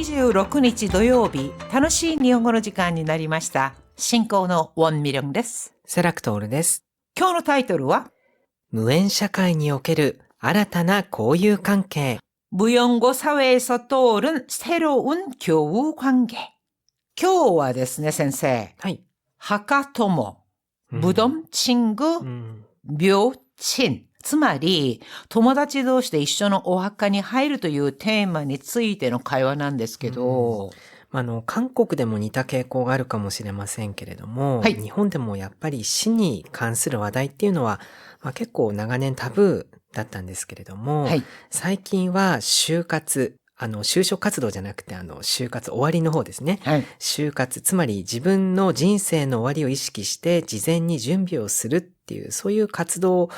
26日土曜日、楽しい日本語の時間になりました。進行のウォン・ミリョンです。セラクトールです。今日のタイトルは、無縁社会における新たな交友関係。 무연고 사회에서 떠오른 새로운 교우 관계。今日はですね、先生。はい。하카토모、무덤 친구、묘친。つまり、友達同士で一緒のお墓に入るというテーマについての会話なんですけど、韓国でも似た傾向があるかもしれませんけれども、はい日本でもやっぱり死に関する話題っていうのは、結構長年タブーだったんですけれども、はい、最近は就活、就職活動じゃなくて就活終わりの方ですね。はい、就活、つまり自分の人生の終わりを意識して事前に準備をするっていう、そういう活動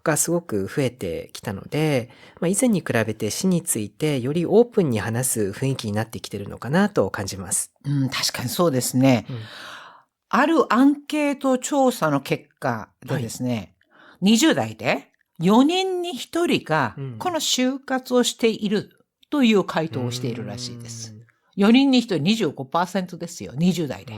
がすごく増えてきたので、以前に比べて死についてよりオープンに話す雰囲気になってきてるのかなと感じます。確かにそうですね。あるアンケート調査の結果でですね、20代で4人に1人がこの就活をしているという回答をしているらしいです。4人に1人 25% ですよ、20代で。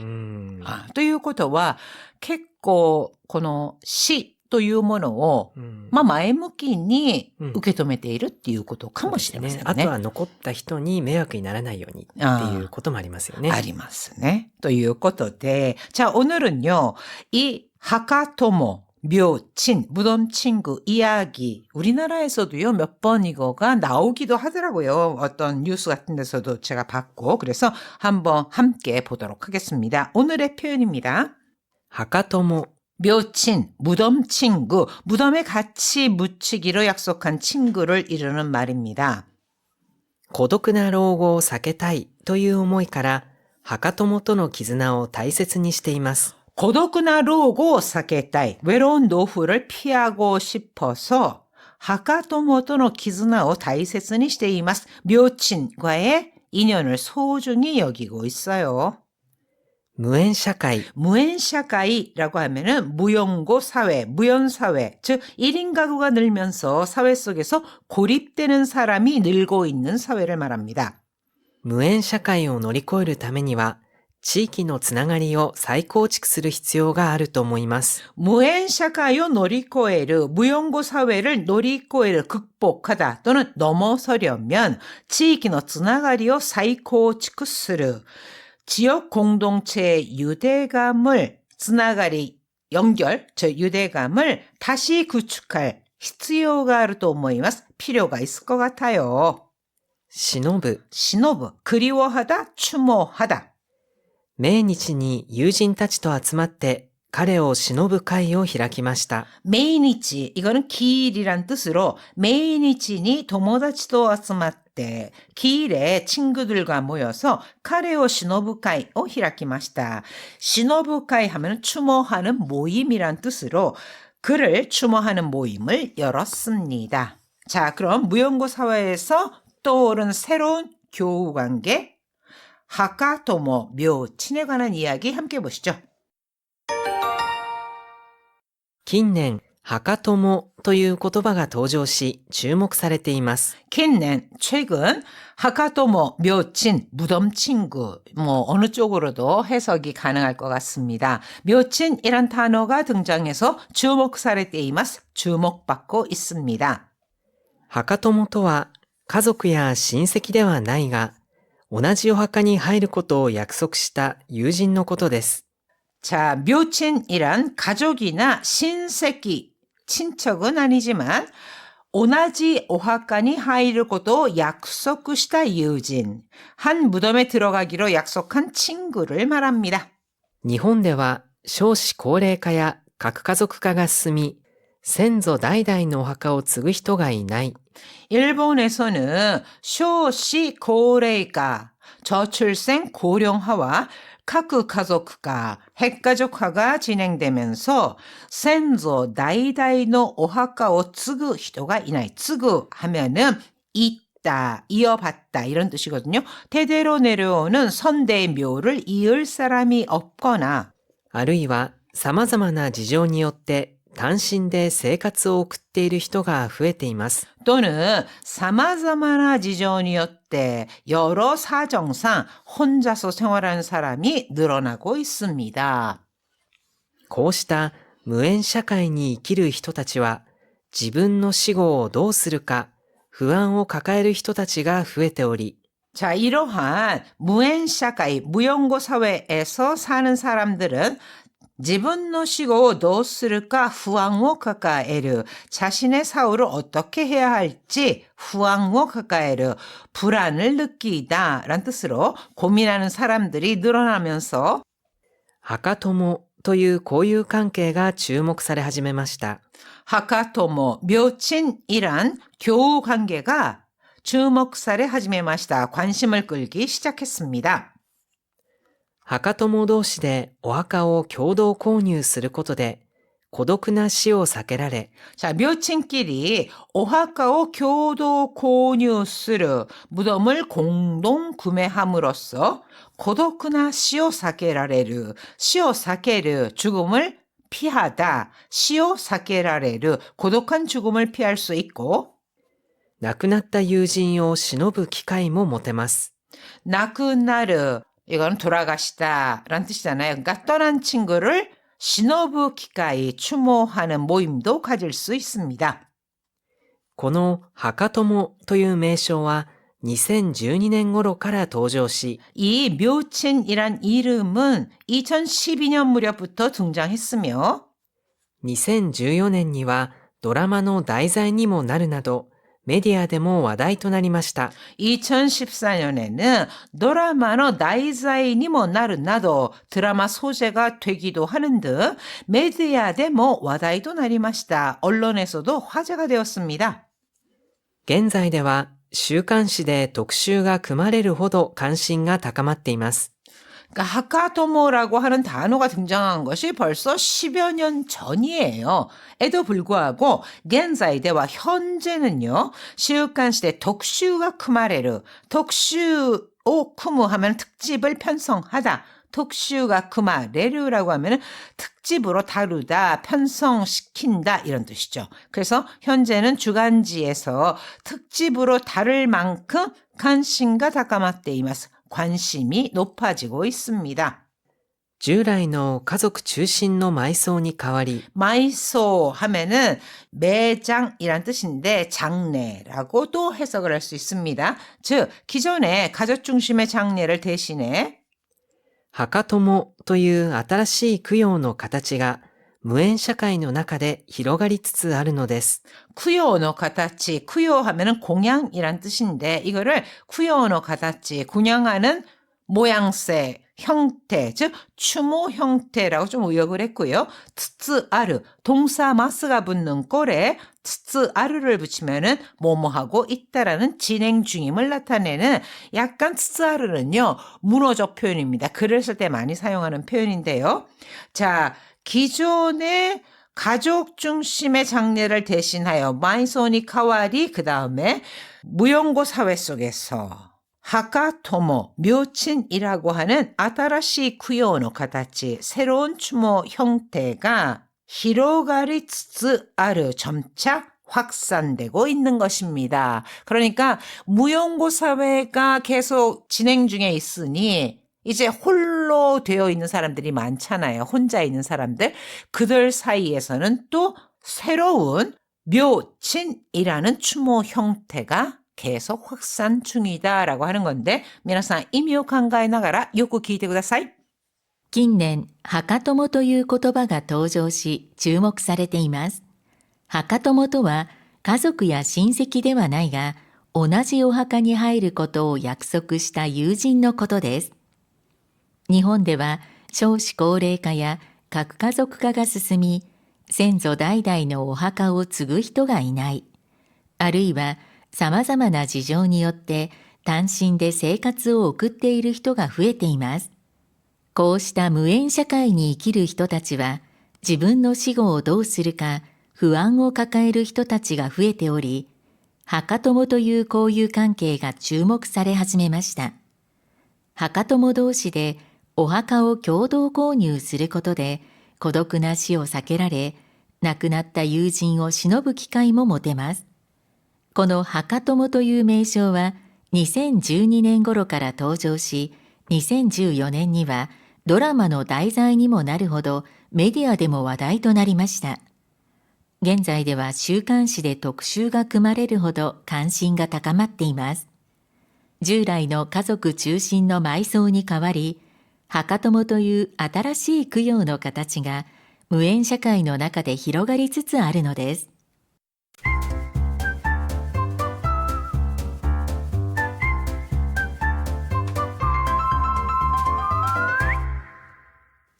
ということは、結構この死というものを、前向きに受け止めているっていうことかもしれませんね。あとは残った人に迷惑にならないようにっていうこともありますよね。ありますね。ということで、자, 오늘은요, 이 하카토모, 묘친, 무덤 친구 이야기, 우리나라에서도요, 몇 번 이거가 나오기도 하더라고요. 어떤 뉴스 같은 데서도 제가 봤고, 그래서 한번 함께 보도록 하겠습니다. 오늘의 표현입니다. 하카토모, 묘친, 무덤 친구, 무덤에 같이 묻히기로 약속한 친구를 이루는 말입니다. 孤独な老後を避けたいという思いから、墓友との絆を大切にしています。 고독나 로고 사케타이, 외로운 노후를 피하고 싶어서 하카토모토노 키즈나오 다이세스니 시테이마스. 묘친과의 인연을 소중히 여기고 있어요. 無縁社会。 무엔샤카이라고 하면은 무연고 사회, 무연사회, 즉 1인 가구가 늘면서 사회 속에서 고립되는 사람이 늘고 있는 사회를 말합니다. 無縁社会を乗り越えるためには、地域のつながりを再構築する必要があると思います。 무엔샤카이を 노리코에르, 무연고 사회를 노리코에르, 극복하다 또는 넘어서려면 지역의 つながりを再構築する 지역 공동체의 유대감을, つながり, 연결, 즉 유대감을 다시 구축할 필요가 あると思います. 필요가 있을 것 같아요. 忍ぶ。 신호부, 그리워하다, 추모하다. 命日に友人たちと集まって彼を忍ぶ会を開きました。 매일이치, 이거는 기일이란 뜻으로 매일이치니 友達と集まって 기일에 친구들과 모여서 카레오 시노부카이를 開きました. 시노부카이 하면 추모하는 모임이란 뜻으로 그를 추모하는 모임을 열었습니다. 자, 그럼 무연고 사회에서 떠오른 새로운 교우 관계, 하카토모, 묘친에 관한 이야기 함께 보시죠. 近年、墓友という言葉が登場し、注目されています。 近年, 최근, 하카토모, 묘친, 무덤 친구, 어느 쪽으로도 해석이 가능할 것 같습니다. 묘친이란 단어가 등장해서 주목されています. 주목받고 있습니다. 墓友とは、家族や親戚ではないが、同じお墓に入ることを約束した友人のことです。 자, 묘친이란 가족이나 신세기, 친척은 아니지만 同じお墓に入ることを約束した友人, 한 무덤에 들어가기로 약속한 친구를 말합니다. 日本では少子高齢化や核家族化が進み、先祖代々のお墓を継ぐ人がいない。 일본에서는 쇼시 고齢化, 저출생 고령화와 각가족화, 핵가족화가 진행되면서 센조 다이다이의 오하카を継ぐ人がいない. 継ぐ 하면은 있다, 이어받다 이런 뜻이거든요. 대대로 내려오는 선대의 묘를 이을 사람이 없거나 あるいは様々な事情によって単身で生活を送っている人が増えています。 또는 사마자마나 지정이 요때 여러 사정상 혼자서 생활하는 사람이 늘어나고 있습니다. こうした無縁社会に生きる人たちは、自分の死後をどうするか不安を抱える人たちが増えており、 자, 이러한 무縁社会, 무연고 사회에서 사는 사람들은 지분노 시고 노스를까 후앙wo 카카에르 자신의 사후를 어떻게 해야 할지 후앙wo 카카에르 불안을 느끼다 라는 뜻으로 고민하는 사람들이 늘어나면서 墓友という交友関係が注目され始めました。 하카토모 묘친이란 교우 관계가 주목사를 하지메마시다 관심을 끌기 시작했습니다. 墓友同士でお墓を共同購入することで、孤独な死を避けられ、 자, 묘친끼리 오하카오 교도 고뉴스르 무덤을 공동 구매함으로써 고독나 시오 사케라레르, 시오 사케르 죽음을 피하다, 시오 사케라레르 고독한 죽음을 피할 수 있고, 亡くなった友人を偲ぶ機会も持てます。 나그나르 이건 돌아가시다 라는 뜻이잖아요. 그러니까 떠난 친구를 시노부 기가이 추모하는 모임도 가질 수 있습니다. この墓友という名称は2012年頃から登場し、 이 묘친이란 이름은 2012년 무렵부터 등장했으며 2014年にはドラマの題材にもなるなど、メディアでも話題となりました。 2014년에는 드라마의 나이자이니 뭐 나르 나도 드라마 소재가 되기도 하는 듯 메디아에 뭐 와다이도 나리마시다. 언론에서도 화제가 되었습니다. 現在では週刊誌で特集が組まれるほど関心が高まっています。 그러니까 하카토모라고 하는 단어가 등장한 것이 벌써 10여 년 전이에요. 에도 불구하고 겐자이대와 현재는요. 시우칸시대 독슈가 크마레르, 독슈 오 쿠무 하면 특집을 편성하다. 독슈가 크마레르라고 하면 특집으로 다루다, 편성시킨다 이런 뜻이죠. 그래서 현재는 주간지에서 특집으로 다룰 만큼 관심가 다카마테이마스. 관심이 높아지고 있습니다. 従来の家族中心の埋葬に代わり、 마이소 하면은 매장이란 뜻인데 장례라고도 해석을 할 수 있습니다. 즉 기존의 가족 중심의 장례를 대신해 墓友という新しい供養の形が無縁社会の中で広がりつつあるのです。 쿠요노 가타치, 쿠요하면은 공양이란 뜻인데 이거를 쿠요노 가타치, 공양하는 모양새, 형태, 즉 추모 형태라고 좀 의역을 했고요. 트츠아르, 동사 마스가 붙는 꼴에 트츠아르를 붙이면은 뭐뭐하고 있다라는 진행 중임을 나타내는 약간 트츠아르는요 문어적 표현입니다. 글을 쓸 때 많이 사용하는 표현인데요. 자, 기존의 가족 중심의 장례를 대신하여 마이소니 카와리 그 다음에 무용고 사회 속에서 하카토모, 묘친이라고 하는 아타라시 쿠요노 가타치 새로운 추모 형태가 히로가리 츠츠아르 점차 확산되고 있는 것입니다. 그러니까 무용고 사회가 계속 진행 중에 있으니 이제 홀로 되어 있는 사람들이 많잖아요. 혼자 있는 사람들. 그들 사이에서는 또 새로운 묘친이라는 추모 형태가 계속 확산 중이다라고 하는 건데, 皆さん意味を考えながらよく聞いてください。近年、墓友という言葉が登場し注目されています。墓友とは家族や親戚ではないが、同じお墓に入ることを約束した友人のことです。日本では少子高齢化や核家族化が進み、先祖代々のお墓を継ぐ人がいない、あるいは様々な事情によって単身で生活を送っている人が増えています。こうした無縁社会に生きる人たちは、自分の死後をどうするか不安を抱える人たちが増えており、墓友という交友関係が注目され始めました。墓友同士でお墓を共同購入することで、孤独な死を避けられ、亡くなった友人を偲ぶ機会も持てます。この墓友という名称は2012年頃から登場し、2014年にはドラマの題材にもなるほどメディアでも話題となりました。現在では週刊誌で特集が組まれるほど関心が高まっています。従来の家族中心の埋葬に代わり、墓友という新しい供養の形が無縁社会の中で広がりつつあるのです。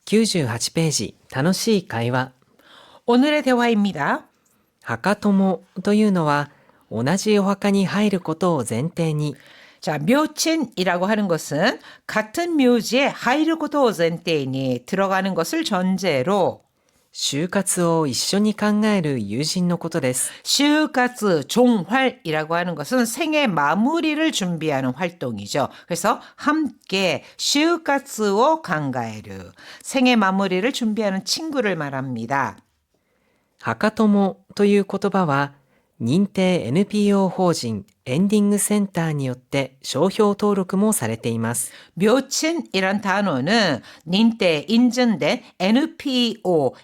98ページ、楽しい会話。 오늘의 대화입니다. 墓友というのは同じお墓に入ることを前提に 자, 묘친이라고 하는 것은 같은 묘지에 하이르 고토 젠테이니 들어가는 것을 전제로 就活を一緒に考える友人のことです。 시우가츠 종활이라고 하는 것은 생애 마무리를 준비하는 활동이죠. 그래서 함께 시우가츠오 강가에르 생애 마무리를 준비하는 친구를 말합니다. 墓友という言葉は認定 NPO 法人エンディングセンターによって商標登録もされています。 묘친이란 단어는 닌테 인증된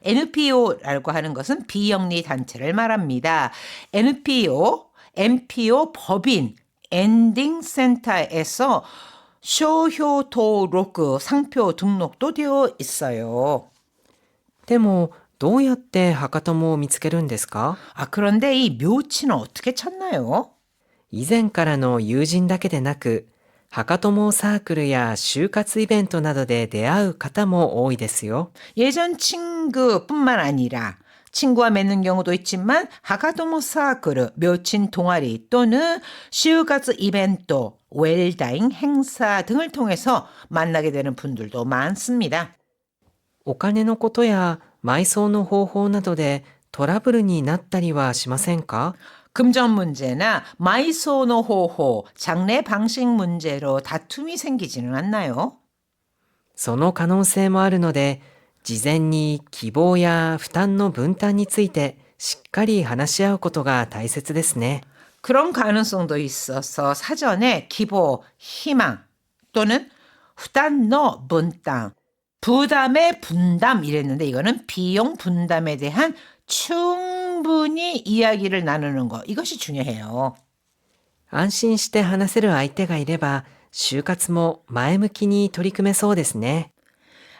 NPO라고 하는 것은 비영리 단체를 말합니다. NPO 법인 엔딩 센터에서 쇼효登録 상표 등록도 되어 있어요. でもどうやって墓友を見つけるんですか？ 그런데 이 묘치는 어떻게 찾나요? 以前からの友人だけでなく、墓友サークルや就活イベントなどで出会う方も多いですよ。 예전 친구뿐만 아니라 친구와 맺는 경우도 있지만 하가토모 사크르, 묘친 동아리 또는 시우가츠 이벤트, 웰다잉 행사 등을 통해서 만나게 되는 분들도 많습니다. お金のことや埋葬の方法などでトラブルになったりはしませんか？ 금전 문제나 마이소노 호호, 장례 방식 문제로 다툼이 생기지는 않나요? その可能性もあるので、事前に希望や負担の分担についてしっかり話し合うことが大切ですね。 그런 가능성도 있어서 사전에 기보, 희망 또는 부담의 분담, 부담의 분담 이랬는데 이거는 비용 분담에 대한 충분히 이야기를 나누는 거 이것이 중요해요. 安心して話せる相手がいれば、就活も前向きに取り組めそうですね。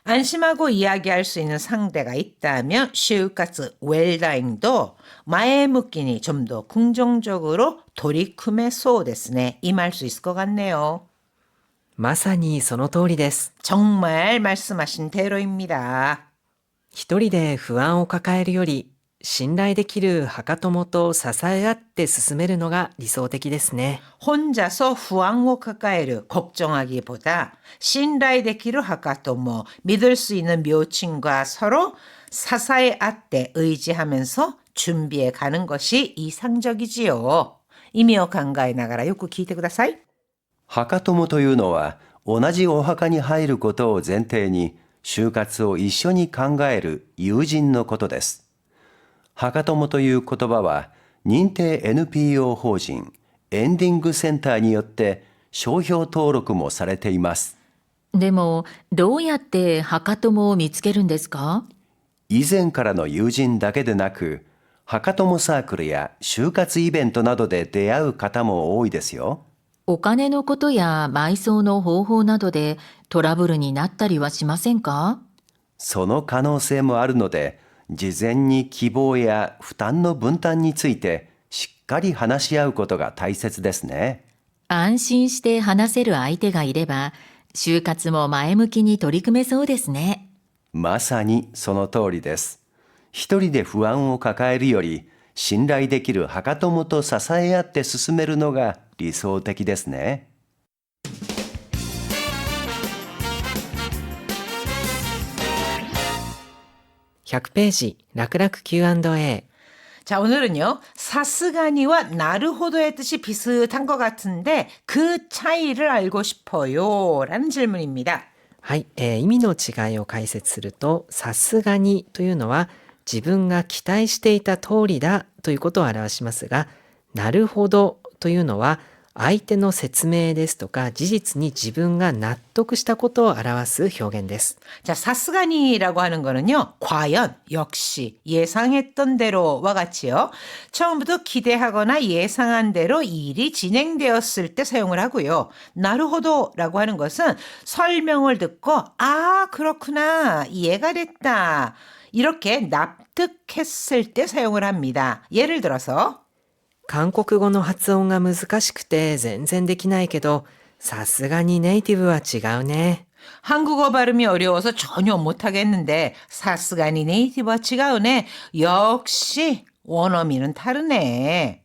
안심하고 이야기할 수 있는 상대가 있다면 시우카츠 웰다잉도 마에무끼니 좀 더 긍정적으로 도리쿠메 소데스네 임할 수 있을 것 같네요. まさにその通りです。 정말 말씀하신 대로입니다. 一人で不安を抱えるより、信頼できる墓友と支え合って進めるのが理想的ですね。 혼자서 후왕을 가까이를 걱정하기보다 신라이데키를 하카토모 믿을 수 있는 묘친과 서로 사사의 아떼 의지하면서 준비해 가는 것이 이상적이지요. 이미오 강가에 나가라 요구聞いてください. 墓友というのは同じお墓に入ることを前提に就活を一緒に考える友人のことです。墓友という言葉は認定 NPO 法人エンディングセンターによって商標登録もされています。でも、どうやって墓友を見つけるんですか？以前からの友人だけでなく、墓友サークルや就活イベントなどで出会う方も多いですよ。お金のことや埋葬の方法などでトラブルになったりはしませんか？その可能性もあるので、事前に希望や負担の分担についてしっかり話し合うことが大切ですね。安心して話せる相手がいれば、就活も前向きに取り組めそうですね。まさにその通りです。一人で不安を抱えるより、信頼できる墓友と支え合って進めるのが理想的ですね。100ページ、楽々 Q&A。 자, 오늘은요. 사스가니와 나르호도의 뜻이 비슷한 것 같은데 그 차이를 알고 싶어요. 라는 질문입니다. はい、意味の違いを解説すると、さすがにというのは自分が期待していた通りだということを表しますが、なるほどというのは相手の説明ですとか事実に自分が納得したことを表す表現です。자, 사스가니라고 하는 거는요. 과연, 역시, 예상했던 대로와 같이요. 처음부터 기대하거나 예상한 대로 일이 진행되었을 때 사용을 하고요. 나루호도라고 하는 것은 설명을 듣고 아, 그렇구나. 이해가 됐다. 이렇게 납득했을 때 사용을 합니다. 예를 들어서 韓国語の発音が難しくて全然できないけど、さすがにネイティブは違うね。 한국어 발음이 어려워서 전혀 못하겠는데 사스가니 네이티브와違うね. 역시 원어민은 다르네.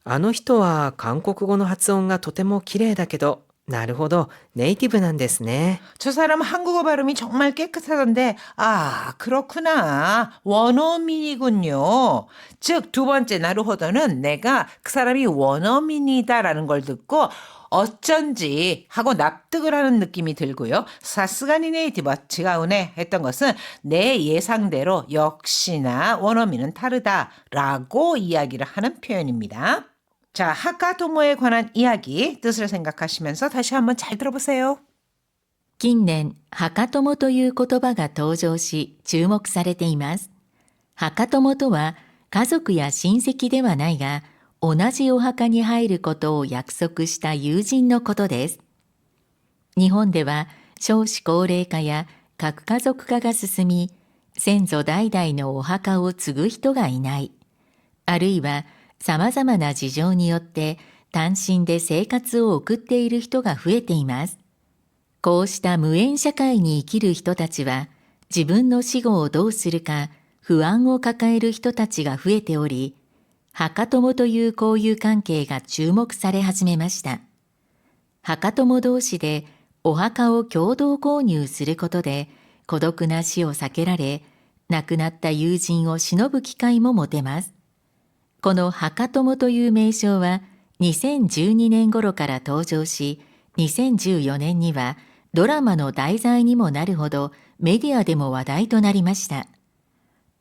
あの人は韓国語の発音がとても綺麗だけど、なるほど、ネイティブなんですね。 저 사람은 한국어 발음이 정말 깨끗하던데 아 그렇구나 원어민이군요. 즉 두 번째 나루호도는 내가 그 사람이 원어민이다라는 걸 듣고 어쩐지 하고 납득을 하는 느낌이 들고요. 사스가니 네이티브 지가우네 했던 것은 내 예상대로 역시나 원어민은 다르다라고 이야기를 하는 표현입니다. 자, 하카토모에 관한 이야기 뜻을 생각하시면서 다시 한번 잘 들어보세요. 近年、墓友という言葉が登場し、注目されています。墓友とは、家族や親戚ではないが、同じお墓に入ることを約束した友人のことです。日本では、少子高齢化や核家族化が進み、先祖代々のお墓を継ぐ人がいない、あるいは、様々な事情によって単身で生活を送っている人が増えています。こうした無縁社会に生きる人たちは、自分の死後をどうするか不安を抱える人たちが増えており、墓友という交友関係が注目され始めました。墓友同士でお墓を共同購入することで孤独な死を避けられ、亡くなった友人を偲ぶ機会も持てます。この墓友という名称は2012年頃から登場し、2014年にはドラマの題材にもなるほどメディアでも話題となりました。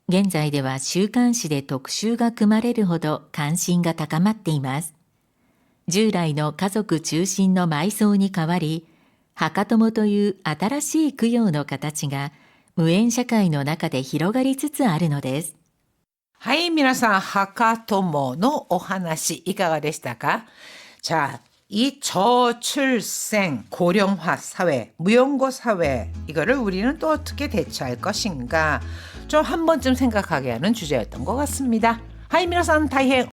現在では週刊誌で特集が組まれるほど関心が高まっています。従来の家族中心の埋葬に代わり、墓友という新しい供養の形が無縁社会の中で広がりつつあるのです。はい、皆さん、하카토모のお話いかがでしたか? 자, 이 저출생, 고령화 사회, 무용고 사회, 이거를 우리는 또 어떻게 대처할 것인가? 좀 한 번쯤 생각하게 하는 주제였던 것 같습니다. 하이, 皆さん、大変